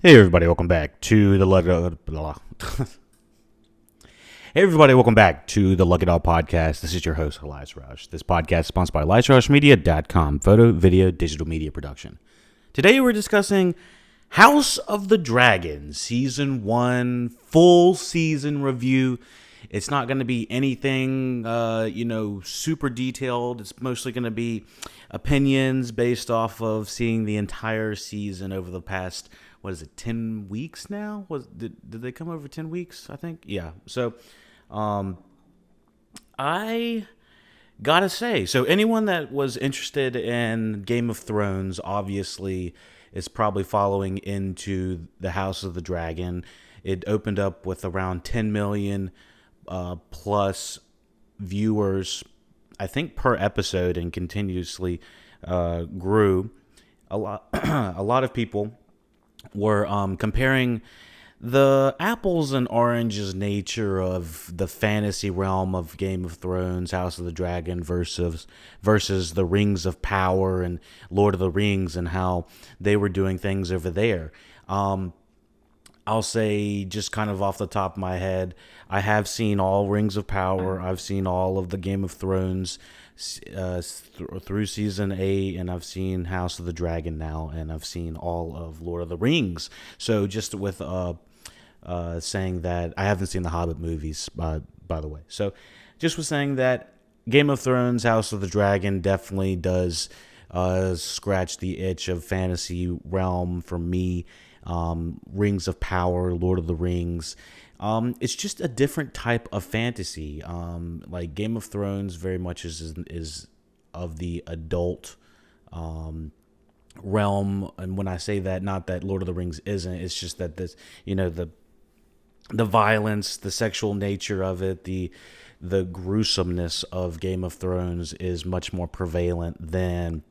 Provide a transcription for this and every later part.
Hey everybody, welcome back to the Hey everybody, welcome back to the Lucky Dog Podcast. This is your host, Elias Rush. This podcast is sponsored by EliasRushMedia.com, photo, video, digital media production. Today we're discussing House of the Dragon, Season 1, full season review. It's not going to be anything, super detailed. It's mostly going to be opinions based off of seeing the entire season over the past, 10 weeks now? Did they come over 10 weeks, I think? Yeah. So, I gotta say, so anyone that was interested in Game of Thrones obviously is probably following into the House of the Dragon. It opened up with around 10 million plus viewers, I think, per episode, and continuously grew. A lot of people were comparing the apples and oranges nature of the fantasy realm of Game of Thrones, House of the Dragon versus the Rings of Power and Lord of the Rings, and how they were doing things over there. I'll say, just kind of off the top of my head, I have seen all Rings of Power. I've seen all of the Game of Thrones through season 8, and I've seen House of the Dragon now, and I've seen all of Lord of the Rings. So just with saying that, I haven't seen the Hobbit movies, by the way. So just with saying that, Game of Thrones, House of the Dragon definitely does scratch the itch of fantasy realm for me. Rings of Power, Lord of the Rings. It's just a different type of fantasy. Like Game of Thrones very much is of the adult realm, and when I say that, not that Lord of the Rings isn't. It's just that this, the violence, the sexual nature of it, the gruesomeness of Game of Thrones is much more prevalent than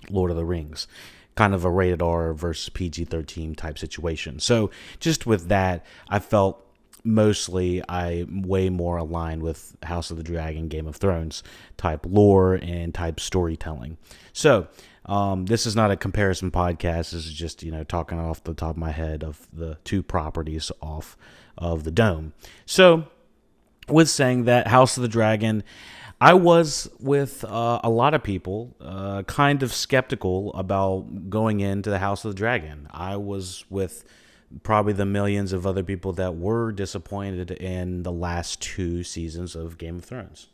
Lord of the Rings. Kind of a rated R versus PG-13 type situation. So just with that, I felt mostly I'm way more aligned with House of the Dragon, Game of Thrones type lore and type storytelling. So this is not a comparison podcast. This is just, talking off the top of my head of the two properties off of the dome. So with saying that, House of the Dragon, I was with a lot of people kind of skeptical about going into the House of the Dragon. I was with probably the millions of other people that were disappointed in the last 2 seasons of Game of Thrones.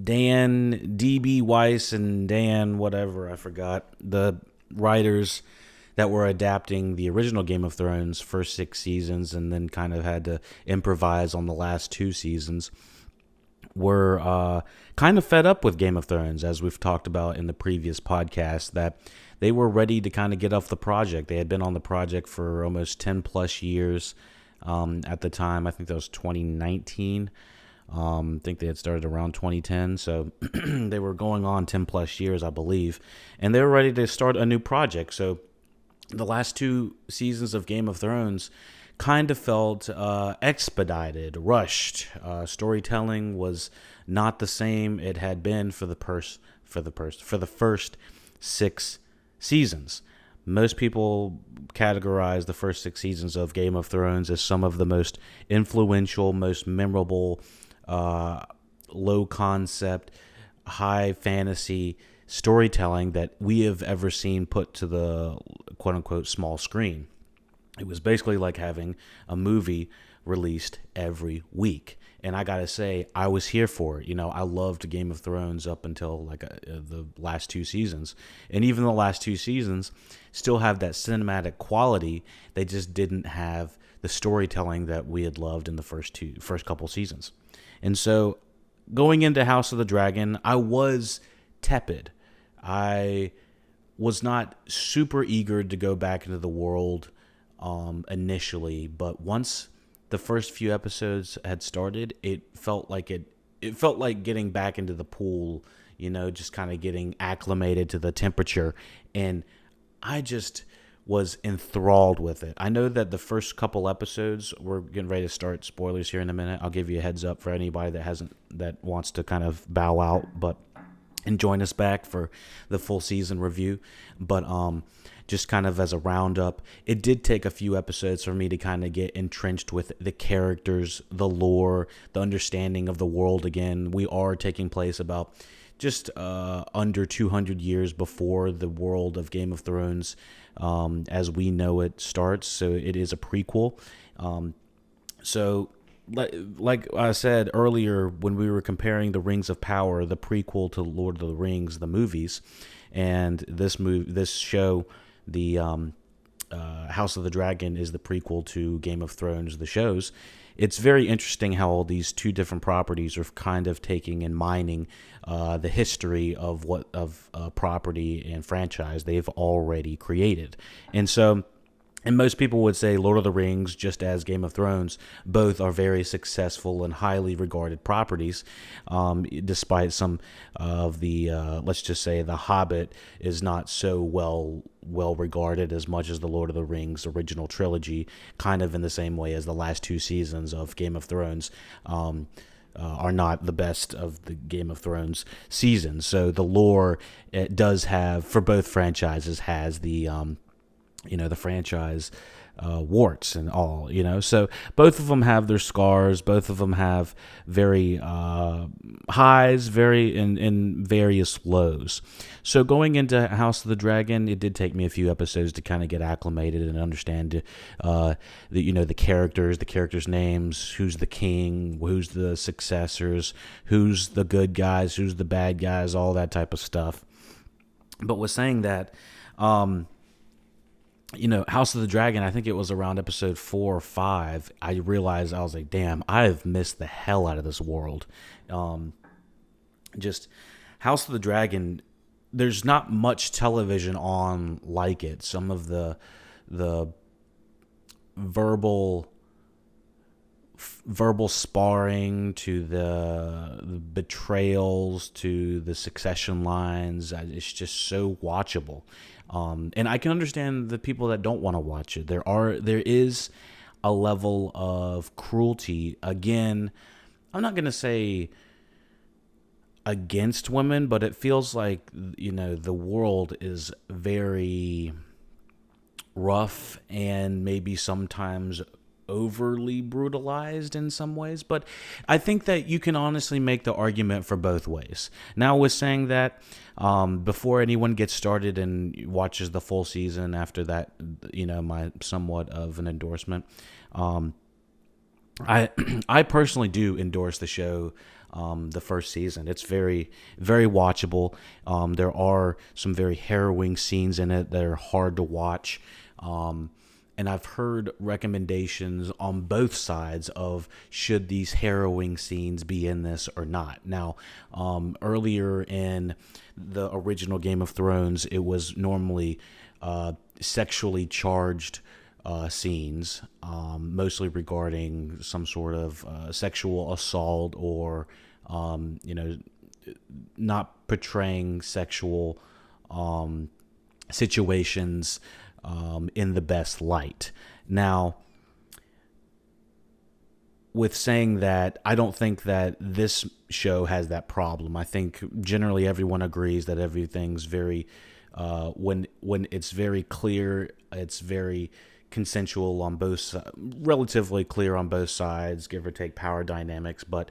Dan, D.B. Weiss, and Dan, whatever, I forgot, the writers that were adapting the original Game of Thrones first 6 seasons and then kind of had to improvise on the last 2 seasons, were kind of fed up with Game of Thrones, as we've talked about in the previous podcast, that they were ready to kind of get off the project. They had been on the project for almost 10 plus years at the time. I think that was 2019. I think they had started around 2010, so they were going on 10 plus years, I believe, and they were ready to start a new project. So the last 2 seasons of Game of Thrones kind of felt expedited, rushed. Storytelling was not the same it had been for the first 6 seasons. Most people categorize the first 6 seasons of Game of Thrones as some of the most influential, most memorable, low concept, high fantasy storytelling that we have ever seen put to the quote-unquote small screen. It was basically like having a movie released every week. And I gotta say, I was here for it. I loved Game of Thrones up until the last 2 seasons. And even the last 2 seasons still have that cinematic quality. They just didn't have the storytelling that we had loved in the first couple seasons. And so going into House of the Dragon, I was tepid. I was not super eager to go back into the world initially, but once the first few episodes had started, it felt like getting back into the pool, just kind of getting acclimated to the temperature, and I just was enthralled with it. I know that the first couple episodes, we're getting ready to start spoilers here in a minute. I'll give you a heads up for anybody that wants to kind of bow out, but and join us back for the full season review. But just kind of as a roundup, it did take a few episodes for me to kind of get entrenched with the characters, the lore, the understanding of the world again. We are taking place about just under 200 years before the world of Game of Thrones as we know it starts. So it is a prequel. So like I said earlier, when we were comparing the Rings of Power, the prequel to Lord of the Rings, the movies, and this show, the House of the Dragon, is the prequel to Game of Thrones, the shows. It's very interesting how all these two different properties are kind of taking and mining the history of property and franchise they've already created, and so. And most people would say Lord of the Rings, just as Game of Thrones, both are very successful and highly regarded properties, despite some of the, let's just say, The Hobbit is not so well regarded as much as the Lord of the Rings original trilogy, kind of in the same way as the last two seasons of Game of Thrones. Are not the best of the Game of Thrones seasons. So the lore, it does have, for both franchises, has the the franchise warts and all, so both of them have their scars. Both of them have very highs, very and various lows. So going into House of the Dragon, it did take me a few episodes to kind of get acclimated and understand the characters names, who's the king, who's the successors, who's the good guys, who's the bad guys, all that type of stuff. But with saying that, House of the Dragon, I think it was around episode 4 or 5, I realized, I was like, damn, I have missed the hell out of this world. Just House of the Dragon, there's not much television on like it. Some of the verbal sparring to the betrayals to the succession lines, it's just so watchable. And I can understand the people that don't want to watch it. There is a level of cruelty. Again, I'm not going to say against women, but it feels like, the world is very rough and maybe sometimes overly brutalized in some ways. But I think that you can honestly make the argument for both ways. Now, with saying that, before anyone gets started and watches the full season after that, my somewhat of an endorsement, I personally do endorse the show. The first season, it's very, very watchable. There are some very harrowing scenes in it that are hard to watch. And I've heard recommendations on both sides of should these harrowing scenes be in this or not. Now, earlier in the original Game of Thrones, it was normally sexually charged scenes, mostly regarding some sort of sexual assault or, not portraying sexual situations in the best light. Now, with saying that, I don't think that this show has that problem. I think generally everyone agrees that everything's very, when it's very clear, it's very consensual on both sides, relatively clear on both sides, give or take power dynamics. But,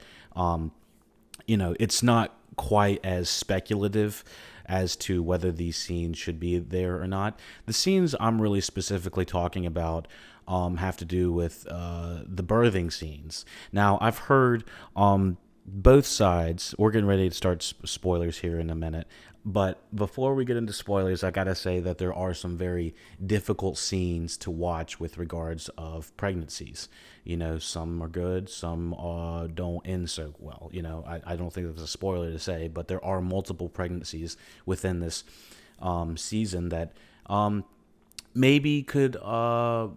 it's not quite as speculative as to whether these scenes should be there or not. The scenes I'm really specifically talking about have to do with the birthing scenes. Now, I've heard both sides. We're getting ready to start spoilers here in a minute. But before we get into spoilers, I got to say that there are some very difficult scenes to watch with regards of pregnancies. Some are good, some don't end so well. I don't think that's a spoiler to say, but there are multiple pregnancies within this season that maybe could... I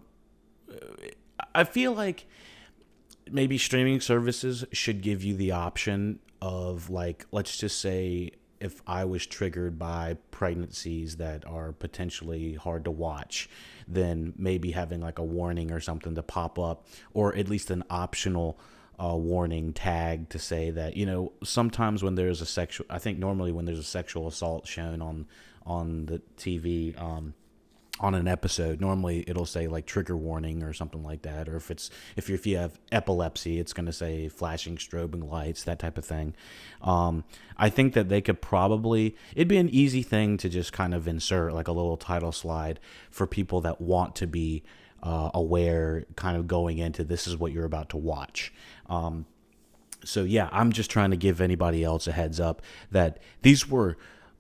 feel like maybe streaming services should give you the option of, like, let's just say if I was triggered by pregnancies that are potentially hard to watch, then maybe having like a warning or something to pop up, or at least an optional warning tag to say that, sometimes when there's a sexual, I think normally when there's a sexual assault shown on the TV, on an episode, normally it'll say like trigger warning or something like that, or if you have epilepsy, it's going to say flashing strobing lights, that type of thing. I think that they could probably, it'd be an easy thing to just kind of insert like a little title slide for people that want to be aware, kind of going into this is what you're about to watch. So yeah, I'm just trying to give anybody else a heads up that these were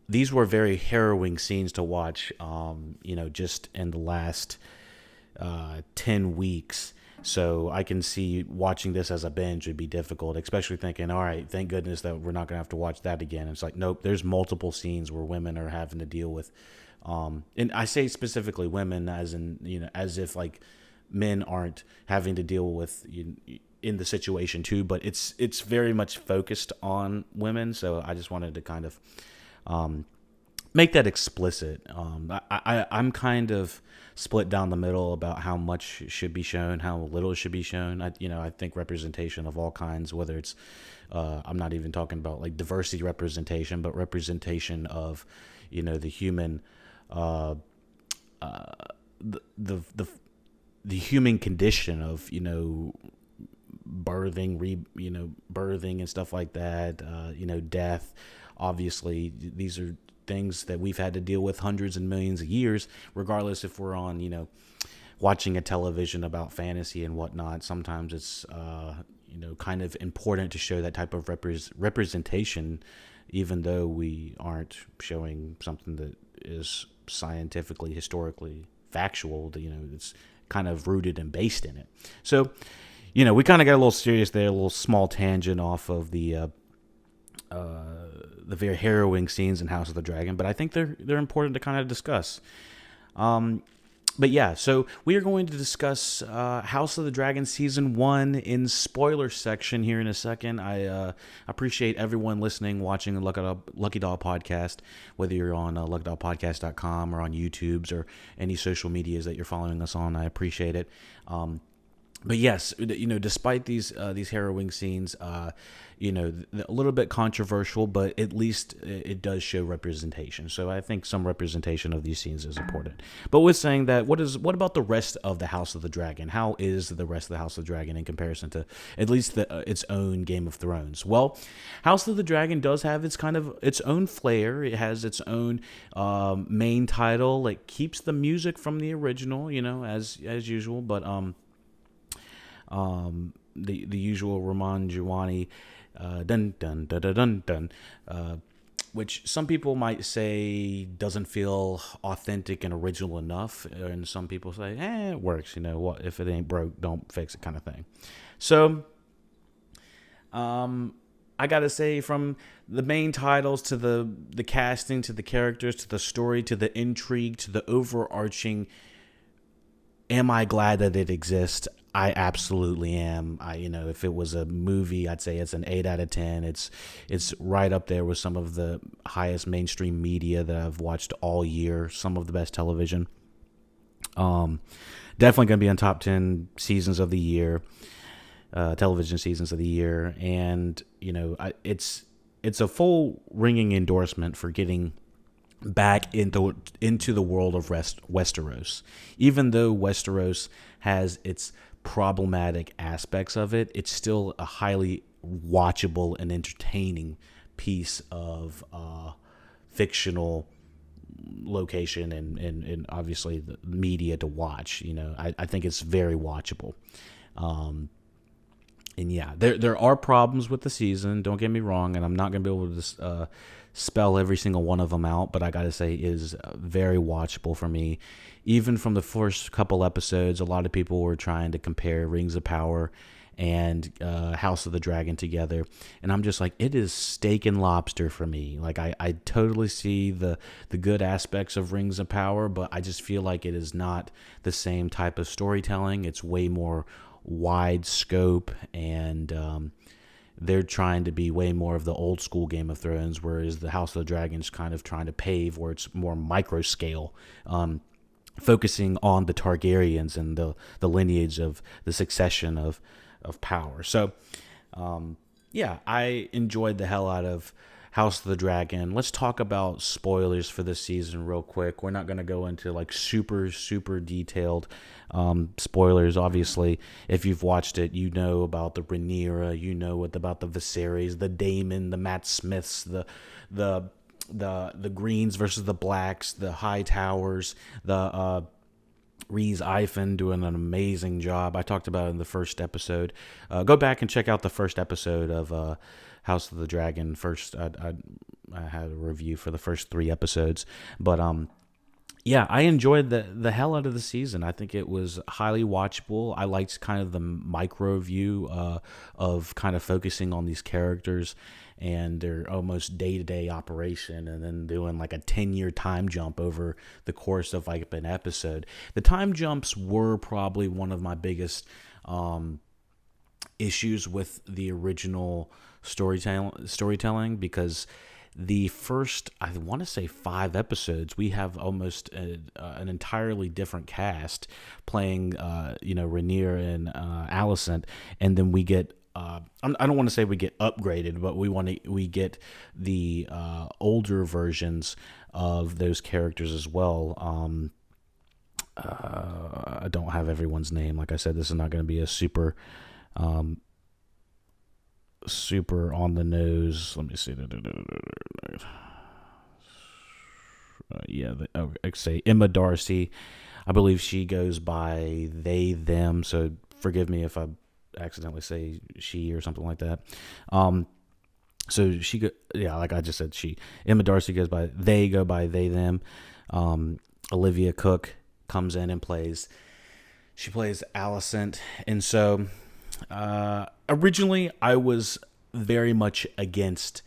very harrowing scenes to watch, just in the last 10 weeks. So I can see watching this as a binge would be difficult, especially thinking, all right, thank goodness that we're not going to have to watch that again. It's like, nope, there's multiple scenes where women are having to deal with, and I say specifically women as in, as if like men aren't having to deal with in the situation too, but it's very much focused on women. So I just wanted to kind of make that explicit. I'm kind of split down the middle about how much should be shown, how little should be shown. I think representation of all kinds, whether it's, I'm not even talking about like diversity representation, but representation of, the human, the human condition of, birthing and stuff like that, death. Obviously, these are things that we've had to deal with hundreds and millions of years, regardless if we're on, watching a television about fantasy and whatnot. Sometimes it's, kind of important to show that type of representation, even though we aren't showing something that is scientifically, historically factual. It's kind of rooted and based in it. So, we kind of got a little serious there, a little small tangent off of the very harrowing scenes in House of the Dragon, but I think they're important to kind of discuss. But yeah, so we are going to discuss House of the Dragon Season 1 in spoiler section here in a second. I appreciate everyone listening, watching the Lucky Dog podcast, whether you're on luckydogpodcast.com or on YouTube's or any social medias that you're following us on. I appreciate it. But yes, despite these harrowing scenes, a little bit controversial, but at least it does show representation. So I think some representation of these scenes is important. But with saying that, what about the rest of the House of the Dragon? How is the rest of the House of the Dragon in comparison to at least its own Game of Thrones? Well, House of the Dragon does have its own flair. It has its own main title. It keeps the music from the original, as usual, but the usual Raman Djawadi dun dun dun dun dun dun, which some people might say doesn't feel authentic and original enough, and some people say, it works. What if it ain't broke, don't fix it, kind of thing. So, I gotta say, from the main titles to the casting to the characters to the story to the intrigue to the overarching, am I glad that it exists? I absolutely am. If it was a movie, I'd say it's an 8 out of 10. It's right up there with some of the highest mainstream media that I've watched all year. Some of the best television. Definitely going to be on top 10 seasons of the year, television seasons of the year, and it's a full ringing endorsement for getting back into the world of Westeros. Even though Westeros has its problematic aspects of it, it's still a highly watchable and entertaining piece of fictional location and obviously the media to watch. I think it's very watchable. And yeah, there are problems with the season, don't get me wrong, and I'm not going to be able to spell every single one of them out, but I gotta say it is very watchable for me. Even from the first couple episodes, a lot of people were trying to compare Rings of Power and House of the Dragon together, and I'm just like, it is steak and lobster for me. Like I totally see the good aspects of Rings of Power, but I just feel like it is not the same type of storytelling. It's way more wide scope, and they're trying to be way more of the old school Game of Thrones, whereas the House of the Dragon is kind of trying to pave where it's more micro scale, focusing on the Targaryens and the lineage of the succession of of power. So, yeah, I enjoyed the hell out of House of the Dragon. Let's talk about spoilers for this season real quick. We're not going to go into like super, super detailed spoilers. Obviously, if you've watched it, you know about the Rhaenyra, you know about the Viserys, the Daemon, the Matt Smiths, the Greens versus the Blacks, the High Towers, the Reese Ifen doing an amazing job. I talked about it in the first episode. Go back and check out the first episode of House of the Dragon. First, I had a review for the first 3 episodes, but yeah, I enjoyed the hell out of the season. I think it was highly watchable. I liked kind of the micro view of kind of focusing on these characters and their almost day-to-day operation, and then doing like a 10-year time jump over the course of like an episode. The time jumps were probably one of my biggest issues with the original storytelling, because the first, I want to say 5 episodes, we have almost an entirely different cast playing, Rhaenyra and Alicent, and then we get, I don't want to say we get upgraded, but we get the older versions of those characters as well. I don't have everyone's name. Like I said, this is not going to be a super on the nose. Let me see. Say Emma Darcy. I believe she goes by they, them. So forgive me if I accidentally say she or something like that. So like I just said, she. Emma Darcy goes by they, them. Olivia Cook comes in and plays. She plays Alicent, and so. Originally, I was very much against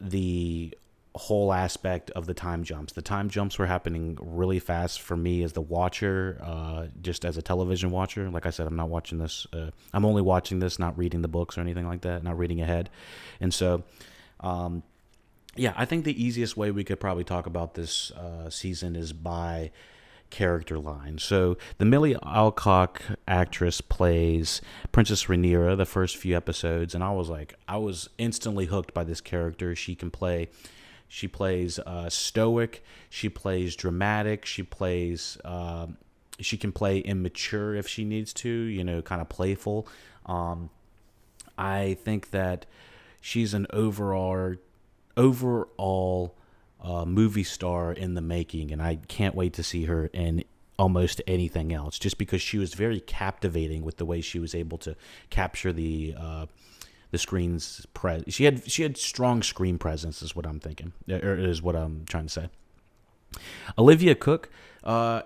the whole aspect of the time jumps. The time jumps were happening really fast for me as the watcher, just as a television watcher. Like I said, I'm not watching this. I'm only watching this, not reading the books or anything like that, not reading ahead. And so, I think the easiest way we could probably talk about this season is by character line. So the Millie Alcock actress plays Princess Rhaenyra the first few episodes, and I was instantly hooked by this character. She plays stoic, she plays dramatic, she can play immature if she needs to, kind of playful. I think that she's an overall movie star in the making, and I can't wait to see her in almost anything else, just because she was very captivating with the way she was able to capture the screen's she had strong screen presence, is what I'm thinking, or is what I'm trying to say. Olivia Cook, I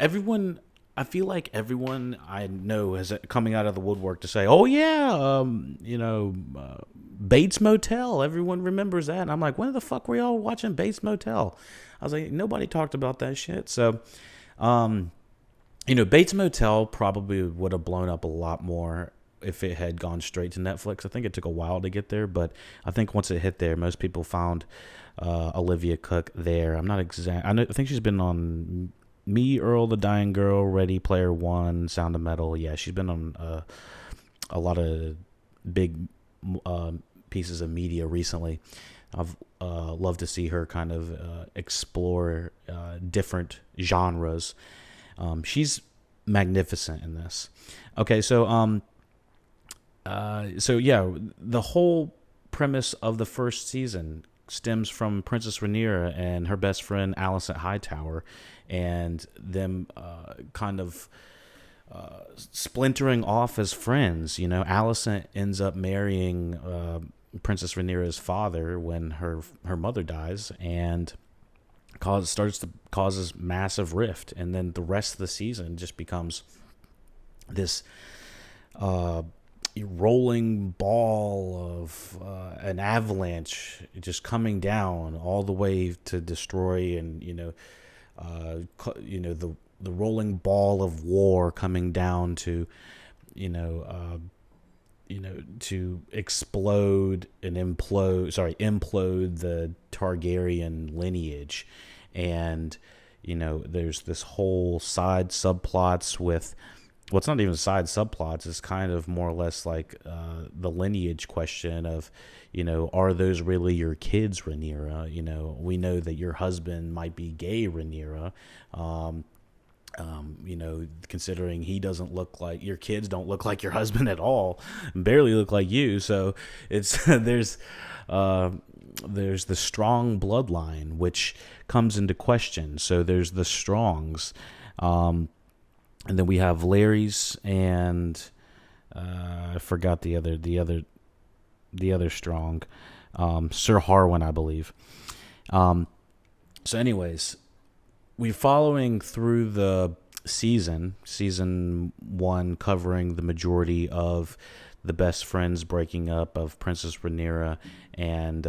feel like everyone I know is coming out of the woodwork to say, "Oh yeah, Bates Motel." Everyone remembers that, and I'm like, "When the fuck were y'all watching Bates Motel?" I was like, nobody talked about that shit. So, Bates Motel probably would have blown up a lot more if it had gone straight to Netflix. I think it took a while to get there, but I think once it hit there, most people found Olivia Cook there. I'm not exact. I think she's been on Me, Earl, The Dying Girl, Ready Player One, Sound of Metal. Yeah, she's been on a lot of big pieces of media recently. I've loved to see her kind of explore different genres. She's magnificent in this. Okay, so the whole premise of the first season stems from Princess Rhaenyra and her best friend Alicent Hightower, and them kind of splintering off as friends. Alicent ends up marrying Princess Rhaenyra's father when her mother dies, and causes massive rift. And then the rest of the season just becomes this rolling ball of an avalanche just coming down all the way to destroy, and the rolling ball of war coming down to to implode the Targaryen lineage. And there's this whole side subplots with well, it's not even side subplots. It's kind of more or less like the lineage question of, are those really your kids, Rhaenyra? We know that your husband might be gay, Rhaenyra. Considering he doesn't look like your kids, don't look like your husband at all, barely look like you. So it's there's the strong bloodline which comes into question. So there's the Strongs. And then we have Larry's and I forgot the other Strong, Sir Harwin, I believe. So, anyways, we're following through the season 1, covering the majority of the best friends breaking up of Princess Rhaenyra and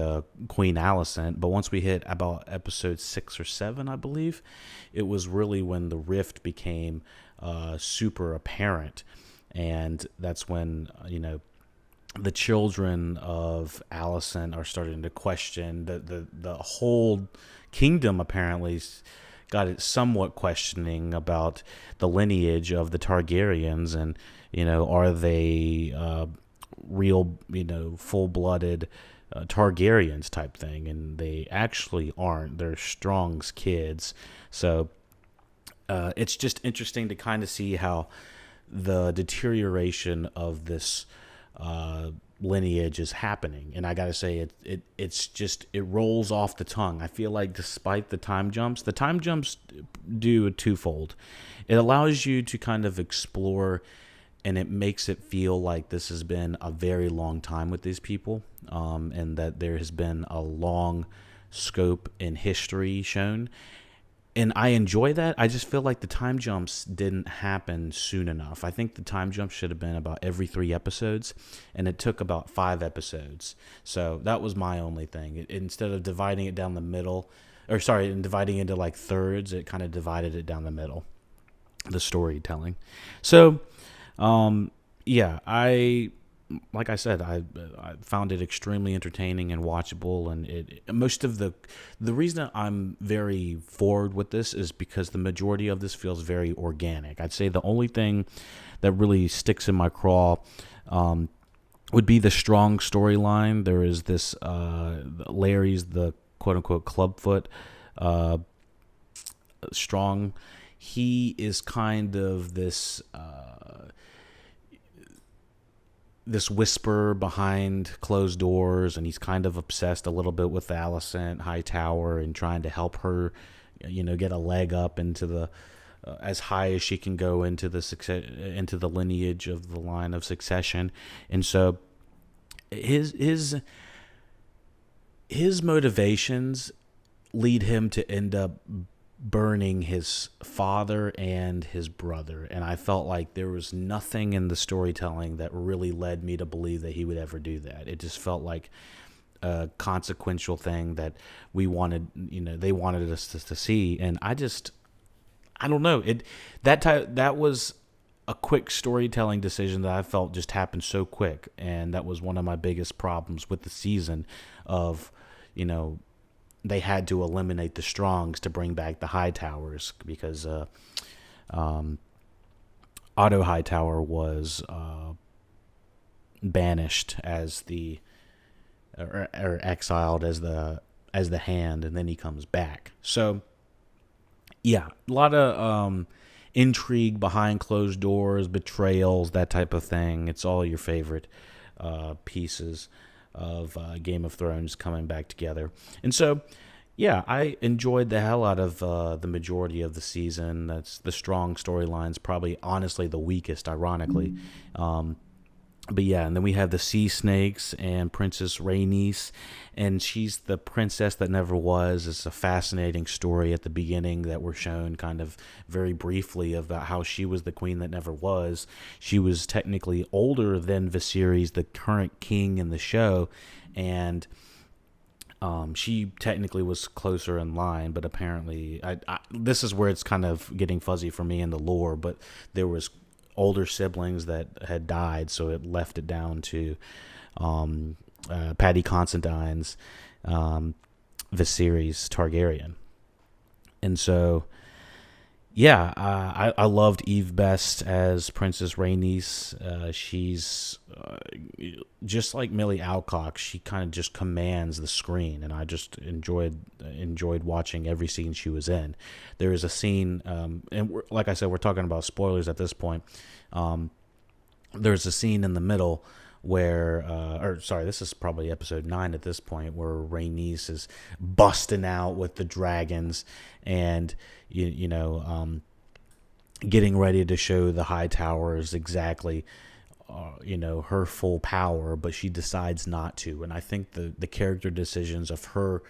Queen Alicent. But once we hit about episode 6 or 7, I believe, it was really when the rift became super apparent. And that's when, the children of Alicent are starting to question the whole kingdom. Apparently got it somewhat questioning about the lineage of the Targaryens, and are they real, full-blooded Targaryens type thing? And they actually aren't. They're Strong's kids. So it's just interesting to kind of see how the deterioration of this lineage is happening. And I gotta say, it rolls off the tongue. I feel like despite the time jumps do a twofold. It allows you to kind of explore, and it makes it feel like this has been a very long time with these people, and that there has been a long scope in history shown. And I enjoy that. I just feel like the time jumps didn't happen soon enough. I think the time jump should have been about every 3 episodes, and it took about 5 episodes. So that was my only thing. Instead of dividing it down the middle, and dividing into like thirds, it kind of divided it down the middle, the storytelling. So, like I said, I found it extremely entertaining and watchable, and most of the reason I'm very forward with this is because the majority of this feels very organic. I'd say the only thing that really sticks in my craw would be the Strong storyline. There is this Larry's the quote unquote clubfoot Strong. He is kind of this whisper behind closed doors, and he's kind of obsessed a little bit with Alicent Hightower and trying to help her, get a leg up into the as high as she can go into the lineage of the line of succession. And so his motivations lead him to end up burning his father and his brother, and I felt like there was nothing in the storytelling that really led me to believe that he would ever do that. It just felt like a consequential thing that we wanted, they wanted us to see, and I don't know. That was a quick storytelling decision that I felt just happened so quick, and that was one of my biggest problems with the season of, they had to eliminate the Strongs to bring back the Hightowers because Otto Hightower was banished as or exiled as the Hand, and then he comes back. So yeah, a lot of intrigue behind closed doors, betrayals, that type of thing. It's all your favorite pieces of Game of Thrones coming back together. And so, yeah, I enjoyed the hell out of the majority of the season. That's the Strong storyline's probably, honestly, the weakest, ironically. But yeah, and then we have the Sea Snakes and Princess Rhaenys, and she's the princess that never was. It's a fascinating story at the beginning that we're shown kind of very briefly about how she was the queen that never was. She was technically older than Viserys, the current king in the show, and she technically was closer in line, but apparently, this is where it's kind of getting fuzzy for me in the lore, but there was older siblings that had died, so it left it down to Paddy Considine's Viserys Targaryen. And so, Yeah, I loved Eve Best as Princess Rhaenys. She's just like Millie Alcock. She kind of just commands the screen, and I just enjoyed watching every scene she was in. There is a scene, and like I said, we're talking about spoilers at this point. There's a scene in the middle where, or sorry, this is probably episode 9 at this point, where Rhaenys is busting out with the dragons, and getting ready to show the High Towers exactly, her full power, but she decides not to. And I think the character decisions of her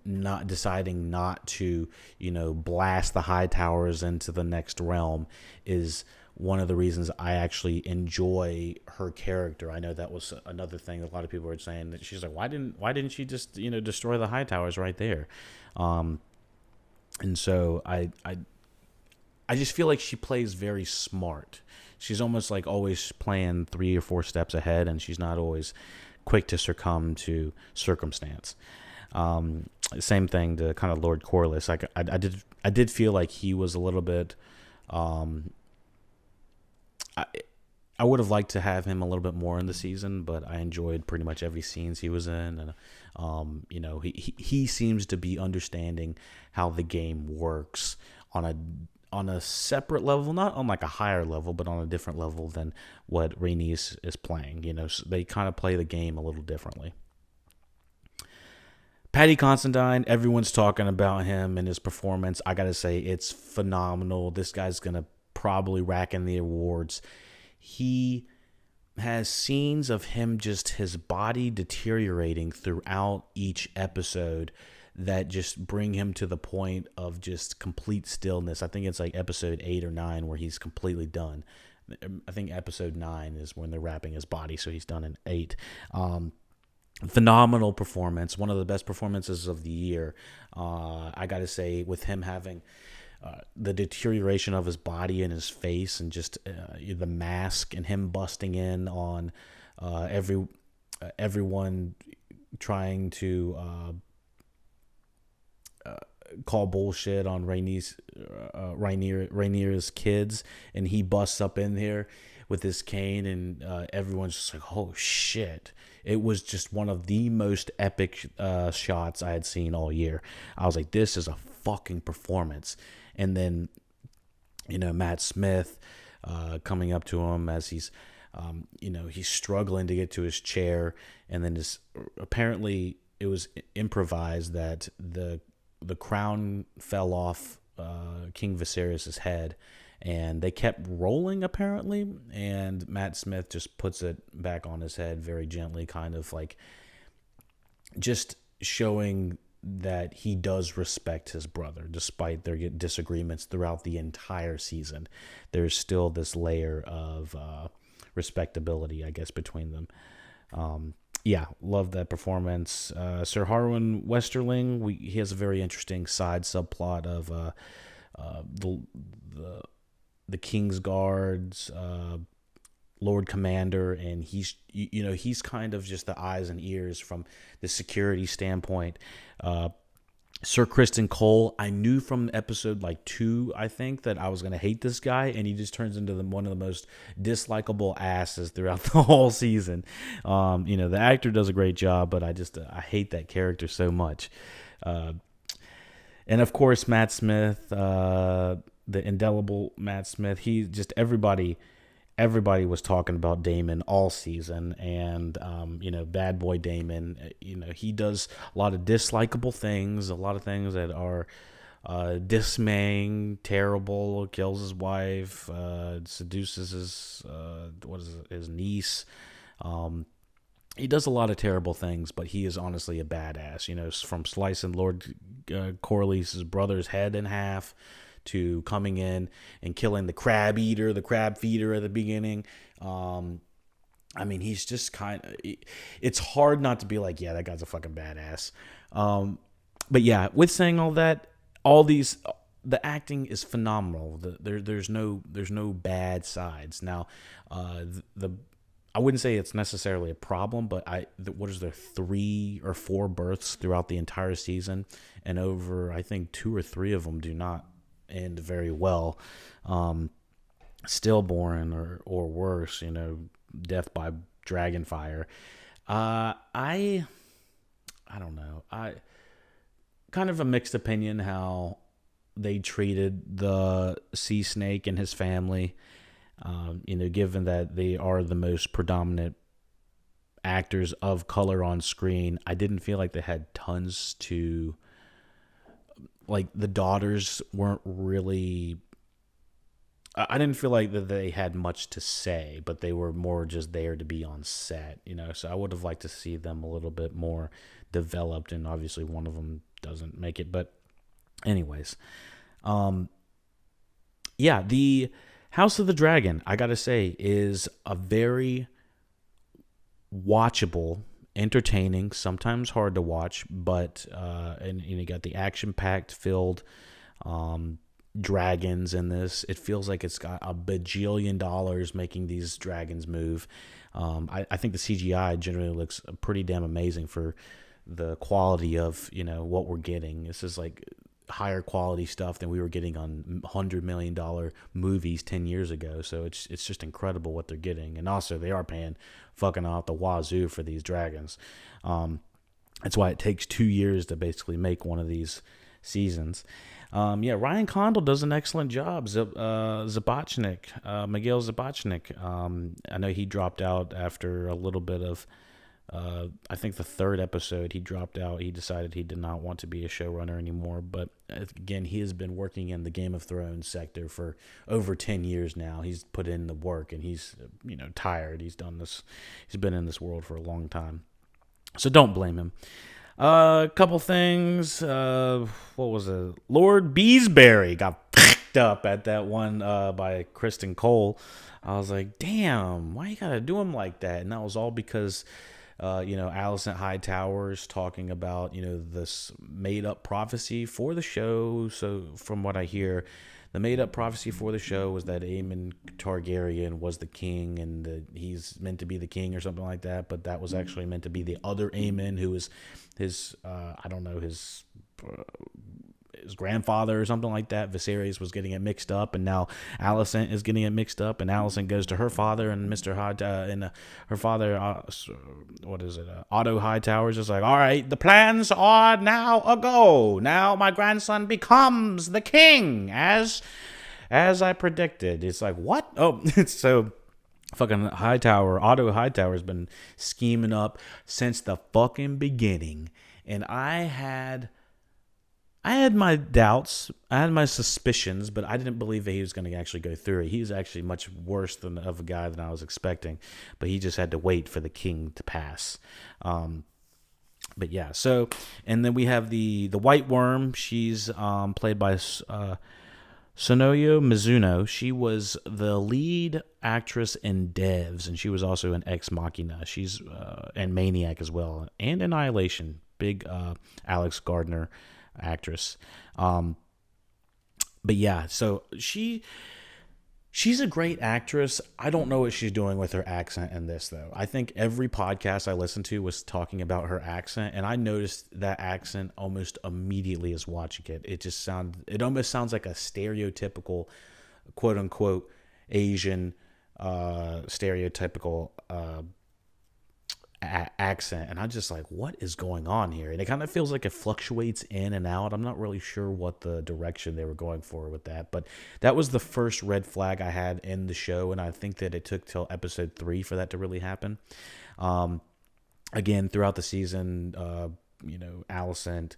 not deciding not to, blast the High Towers into the next realm is one of the reasons I actually enjoy her character. I know that was another thing a lot of people were saying, that she's like, why didn't she just destroy the High Towers right there? And so I just feel like she plays very smart. She's almost like always playing 3 or 4 steps ahead, and she's not always quick to succumb to circumstance. Same thing to kind of Lord Corlys. Like I did feel like he was a little bit. I would have liked to have him a little bit more in the season, but I enjoyed pretty much every scenes he was in, and he seems to be understanding how the game works on a separate level, not on like a higher level, but on a different level than what Rhaenys is playing. So they kind of play the game a little differently. Paddy Considine, everyone's talking about him and his performance. I gotta say, it's phenomenal. This guy's gonna probably rack in the awards. He has scenes of him, just his body deteriorating throughout each episode, that just bring him to the point of just complete stillness. I think it's like episode 8 or 9 where he's completely done. I think episode 9 is when they're wrapping his body, so he's done in 8. Phenomenal performance, one of the best performances of the year. I gotta say, with him having the deterioration of his body and his face, and just the mask, and him busting in on everyone trying to call bullshit on Rhaenyra's kids, and he busts up in here with his cane, and everyone's just like, oh shit. It was just one of the most epic shots I had seen all year. I was like, this is a fucking performance. And then, Matt Smith coming up to him as he's, he's struggling to get to his chair, and then apparently it was improvised that the crown fell off King Viserys' head, and they kept rolling apparently, and Matt Smith just puts it back on his head very gently, kind of like just showing that he does respect his brother despite their disagreements throughout the entire season. There's still this layer of respectability, I guess, between them. Yeah, love that performance. Sir Harwin Westerling, he has a very interesting side subplot of the King's Guards, Lord Commander, and he's kind of just the eyes and ears from the security standpoint. Sir Kristen Cole, I knew from episode 2, I think, that I was going to hate this guy, and he just turns into one of the most dislikable asses throughout the whole season. The actor does a great job, but I hate that character so much. And of course, Matt Smith, the indelible Matt Smith, he just everybody was talking about Damon all season, and bad boy Damon, he does a lot of dislikable things, a lot of things that are dismaying, terrible, kills his wife, seduces his niece. He does a lot of terrible things, but he is honestly a badass, from slicing Lord Corlys' brother's head in half, to coming in and killing the crab feeder at the beginning. He's just it's hard not to be like, yeah, that guy's a fucking badass. But yeah, with saying all that, the acting is phenomenal. There's no bad sides. Now, I wouldn't say it's necessarily a problem, but what is there, 3 or 4 births throughout the entire season, and over, I think, 2 or 3 of them do not end very well. Stillborn or worse, death by dragon fire. I don't know. I kind of a mixed opinion how they treated the sea snake and his family. Given that they are the most predominant actors of color on screen, I didn't feel like they had tons to, like, the daughters weren't really, I didn't feel like that they had much to say, but they were more just there to be on set, so I would have liked to see them a little bit more developed, and obviously one of them doesn't make it, but anyways, the House of the Dragon, I gotta say, is a very watchable, entertaining, sometimes hard to watch, but and you got the action-packed filled dragons in this. It feels like it's got a bajillion dollars making these dragons move. I think the CGI generally looks pretty damn amazing for the quality of what we're getting. This is like higher quality stuff than we were getting on $100 million movies 10 years ago. So it's just incredible what they're getting. And also they are paying fucking out the wazoo for these dragons. That's why it takes 2 years to basically make one of these seasons. Ryan Condal does an excellent job. Zabotchnik, Miguel Zabotchnik. I know he dropped out after a little bit of, I think the third episode he dropped out. He decided he did not want to be a showrunner anymore. But again, he has been working in the Game of Thrones sector for over 10 years now. He's put in the work, and he's tired. He's done this. He's been in this world for a long time. So don't blame him. A couple things. What was it? Lord Beesbury got picked up at that one by Kristen Cole. I was like, damn, why you gotta do him like that? And that was all because Alicent Hightower's talking about, this made-up prophecy for the show. So from what I hear, the made-up prophecy for the show was that Aemon Targaryen was the king, and he's meant to be the king or something like that. But that was actually meant to be the other Aemon, who was his grandfather or something like that. Viserys was getting it mixed up, and now Alicent is getting it mixed up, and Alicent goes to her father, and her father, Otto Hightower is just like, all right, the plans are now a go. Now my grandson becomes the king, as I predicted. It's like, what? Oh, so fucking Otto Hightower has been scheming up since the fucking beginning, and I had my doubts, I had my suspicions, but I didn't believe that he was going to actually go through it. He was actually much worse of a guy than I was expecting, but he just had to wait for the king to pass. But yeah, so, and then we have the White Worm. She's played by Sonoyo Mizuno. She was the lead actress in Devs, and she was also in Ex Machina. She's and Maniac as well, and Annihilation. Big Alex Gardner actress. But yeah, so she's a great actress. I don't know what she's doing with her accent in this, though. I think every podcast I listened to was talking about her accent, and I noticed that accent almost immediately as watching it. It almost sounds like a stereotypical, quote unquote, Asian stereotypical accent, and I'm just like, what is going on here? And it kind of feels like it fluctuates in and out. I'm not really sure what the direction they were going for with that, but that was the first red flag I had in the show, and I think that it took till episode 3 for that to really happen. Again, throughout the season, Alicent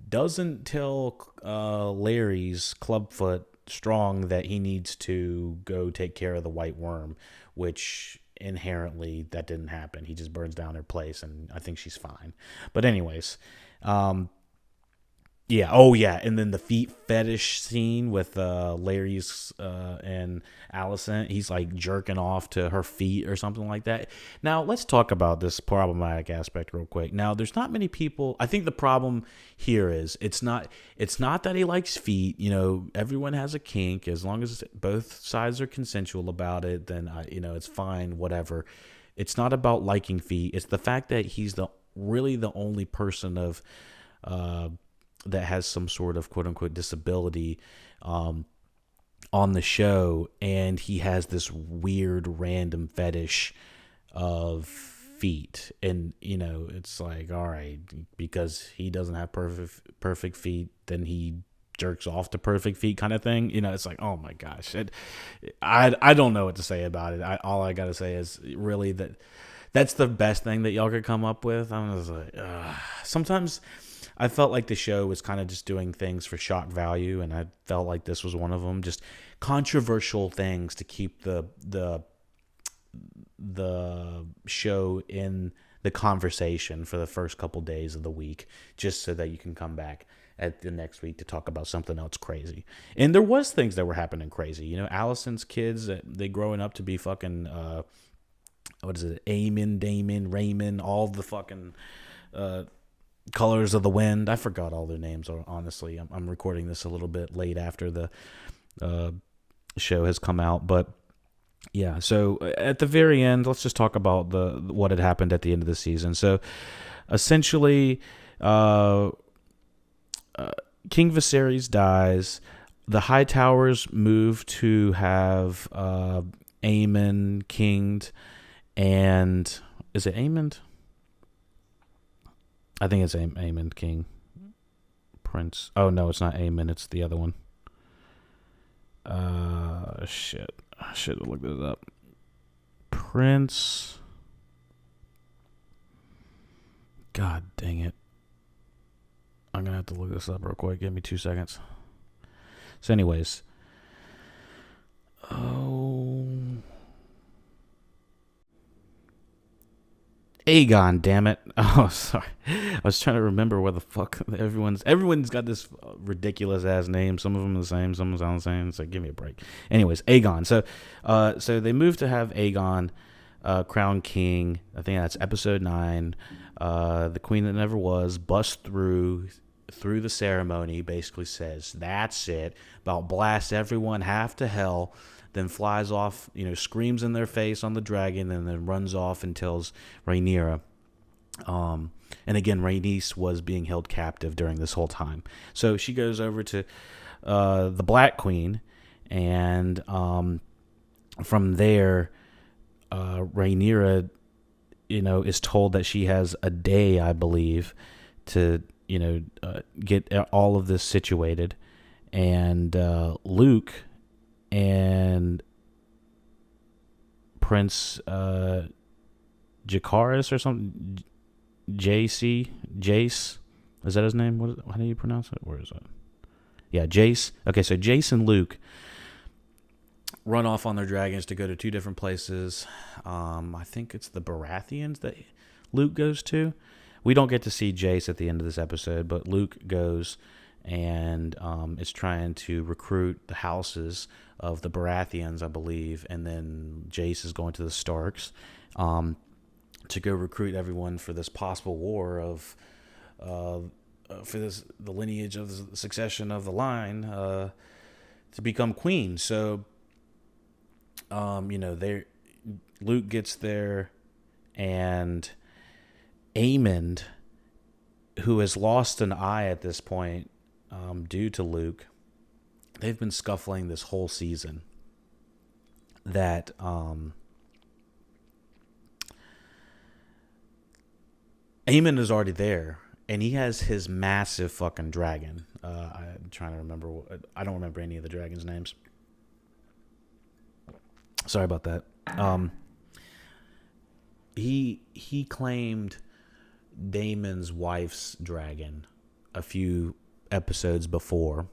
doesn't tell Larry's Clubfoot Strong that he needs to go take care of the White Worm, which inherently that didn't happen. He just burns down her place, and I think she's fine. But anyways, and then the feet fetish scene with Larry's and Alicent. He's like jerking off to her feet or something like that. Now let's talk about this problematic aspect real quick. Now there's not many people. I think the problem here is it's not that he likes feet. Everyone has a kink. As long as both sides are consensual about it, then it's fine. Whatever. It's not about liking feet. It's the fact that he's really the only person of that has some sort of quote unquote disability on the show, and he has this weird random fetish of feet. And it's like, all right, because he doesn't have perfect feet, then he jerks off to perfect feet kind of thing. It's like, oh my gosh, I don't know what to say about it. All I gotta say is really that's the best thing that y'all could come up with. I'm just like, sometimes I felt like the show was kind of just doing things for shock value, and I felt like this was one of them. Just controversial things to keep the show in the conversation for the first couple days of the week, just so that you can come back at the next week to talk about something else crazy. And there was things that were happening crazy. Allison's kids, they growing up to be fucking what is it? Eamon, Damon, Raymond, all the fucking Colors of the Wind. I forgot all their names. Honestly, I'm recording this a little bit late after the show has come out, but yeah. So at the very end, let's just talk about what had happened at the end of the season. So essentially, King Viserys dies. The High Towers move to have Aemon kinged, and is it Aemon? I think it's Aemon king. Prince. Oh no, it's not Aemon. It's the other one. Shit. I should have looked this up. Prince. God dang it. I'm going to have to look this up real quick. Give me 2 seconds. So anyways. Aegon, damn it. Oh, sorry. I was trying to remember where the fuck everyone's got this ridiculous ass name. Some of them are the same, some of them sound the same. It's like, give me a break. Anyways, Aegon. So they moved to have Aegon crowned king. I think that's episode 9. The queen that never was busts through the ceremony, basically says, that's it. About blast everyone half to hell. Then flies off, screams in their face on the dragon, and then runs off and tells Rhaenyra. And again, Rhaenys was being held captive during this whole time. So she goes over to the Black Queen, and from there, Rhaenyra, is told that she has a day, I believe, to get all of this situated. And Luke and Prince Jacaris or something, Jace, is that his name? How do you pronounce it? Where is it? Yeah, Jace. Okay, so Jace and Luke run off on their dragons to go to 2 different places. I think it's the Baratheons that Luke goes to. We don't get to see Jace at the end of this episode, but Luke goes and is trying to recruit the houses of the Baratheons, I believe, and then Jace is going to the Starks to go recruit everyone for this possible war of the lineage of the succession of the line to become queen. So Luke gets there, and Aemond, who has lost an eye at this point due to Luke, they've been scuffling this whole season. That Aemond is already there, and he has his massive fucking dragon. I'm trying to remember. I don't remember any of the dragons' names. Sorry about that. He claimed Daemon's wife's dragon a few episodes before,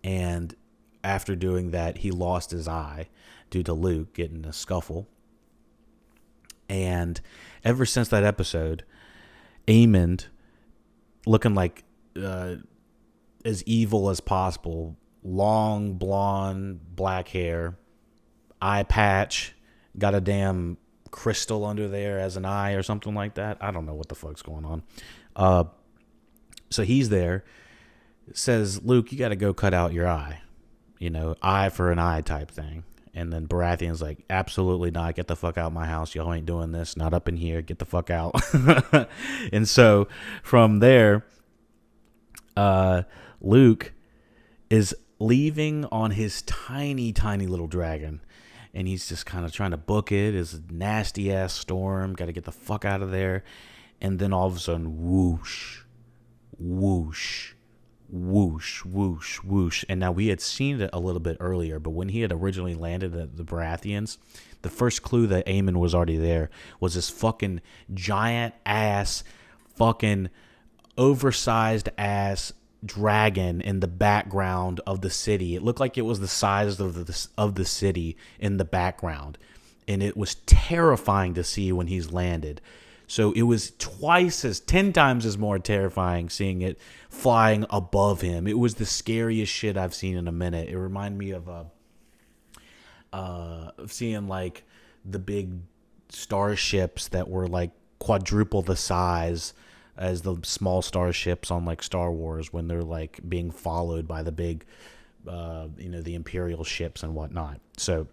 and after doing that, he lost his eye due to Luke getting in a scuffle. And ever since that episode, Aemond, looking like as evil as possible, long blonde black hair, eye patch, got a damn crystal under there as an eye or something like that. I don't know what the fuck's going on. So he's there, says, Luke, you got to go cut out your eye, eye for an eye type thing. And then Baratheon's like, absolutely not. Get the fuck out of my house. Y'all ain't doing this. Not up in here. Get the fuck out. And so from there, Luke is leaving on his tiny, tiny little dragon. And he's just kind of trying to book it. It's a nasty ass storm. Got to get the fuck out of there. And then all of a sudden, whoosh, whoosh, whoosh, whoosh, whoosh. And now we had seen it a little bit earlier, but when he had originally landed at the Baratheons, the first clue that Aemon was already there was this fucking giant ass, fucking oversized ass dragon in the background of the city. It looked like it was the size of the city in the background, and it was terrifying to see when he's landed. So it was 10 times as more terrifying seeing it flying above him. It was the scariest shit I've seen in a minute. It reminded me of seeing like the big starships that were like quadruple the size as the small starships on like Star Wars when they're like being followed by the big, the Imperial ships and whatnot. So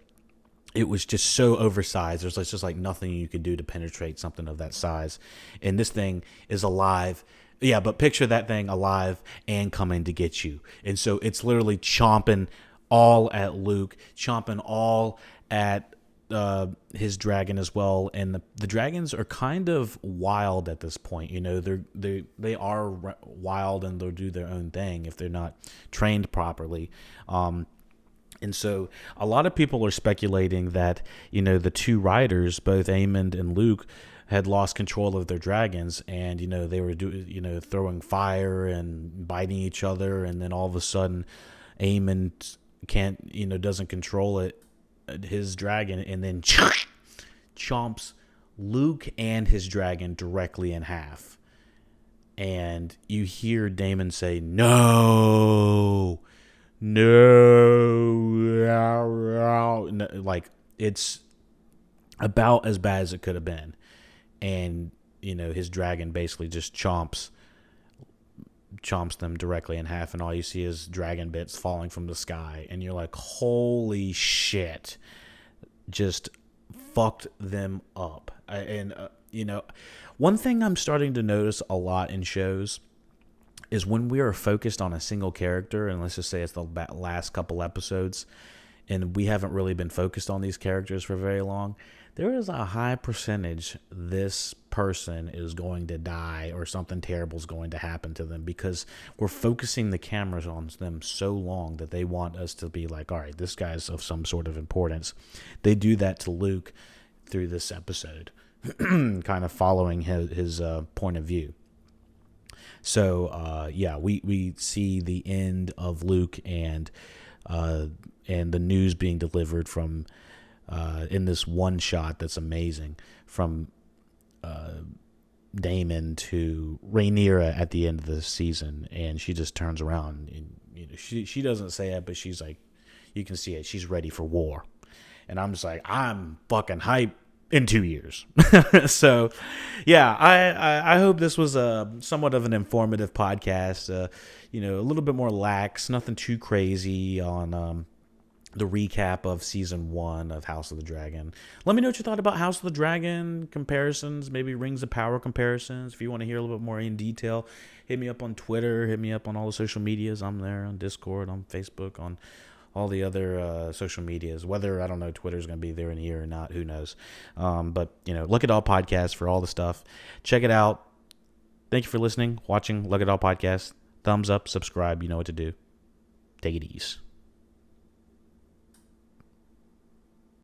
it was just so oversized. There's just like nothing you could do to penetrate something of that size. And this thing is alive. Yeah, but picture that thing alive and coming to get you. And so it's literally chomping all at Luke, chomping all at his dragon as well. And the dragons are kind of wild at this point. They are wild, and they'll do their own thing if they're not trained properly. And so a lot of people are speculating that, the two riders, both Aemon and Luke, had lost control of their dragons, and, they were throwing fire and biting each other. And then all of a sudden Aemon doesn't control it, his dragon, and then chomps Luke and his dragon directly in half. And you hear Daemon say, no, like it's about as bad as it could have been. And his dragon basically just chomps them directly in half, and all you see is dragon bits falling from the sky, and you're like, holy shit, just fucked them up. One thing I'm starting to notice a lot in shows is when we are focused on a single character, and let's just say it's the last couple episodes, and we haven't really been focused on these characters for very long, there is a high percentage this person is going to die or something terrible is going to happen to them, because we're focusing the cameras on them so long that they want us to be like, all right, this guy's of some sort of importance. They do that to Luke through this episode, kind of following his point of view. So, we see the end of Luke and the news being delivered from in this one shot that's amazing, from Daemon to Rhaenyra at the end of the season, and she just turns around and she doesn't say it, but she's like, you can see it, she's ready for war. And I'm just like, I'm fucking hype in 2 years. So yeah, I hope this was somewhat of an informative podcast, a little bit more lax, nothing too crazy on the recap of season 1 of House of the Dragon. Let me know what you thought about House of the Dragon comparisons, maybe Rings of Power comparisons. If you want to hear a little bit more in detail, hit me up on Twitter, hit me up on all the social medias. I'm there on Discord, on Facebook, on all the other social medias. Whether, I don't know, Twitter's going to be there in a year or not, who knows. But, Look It All Podcast for all the stuff. Check it out. Thank you for listening, watching Look It All Podcast. Thumbs up, subscribe, you know what to do. Take it easy.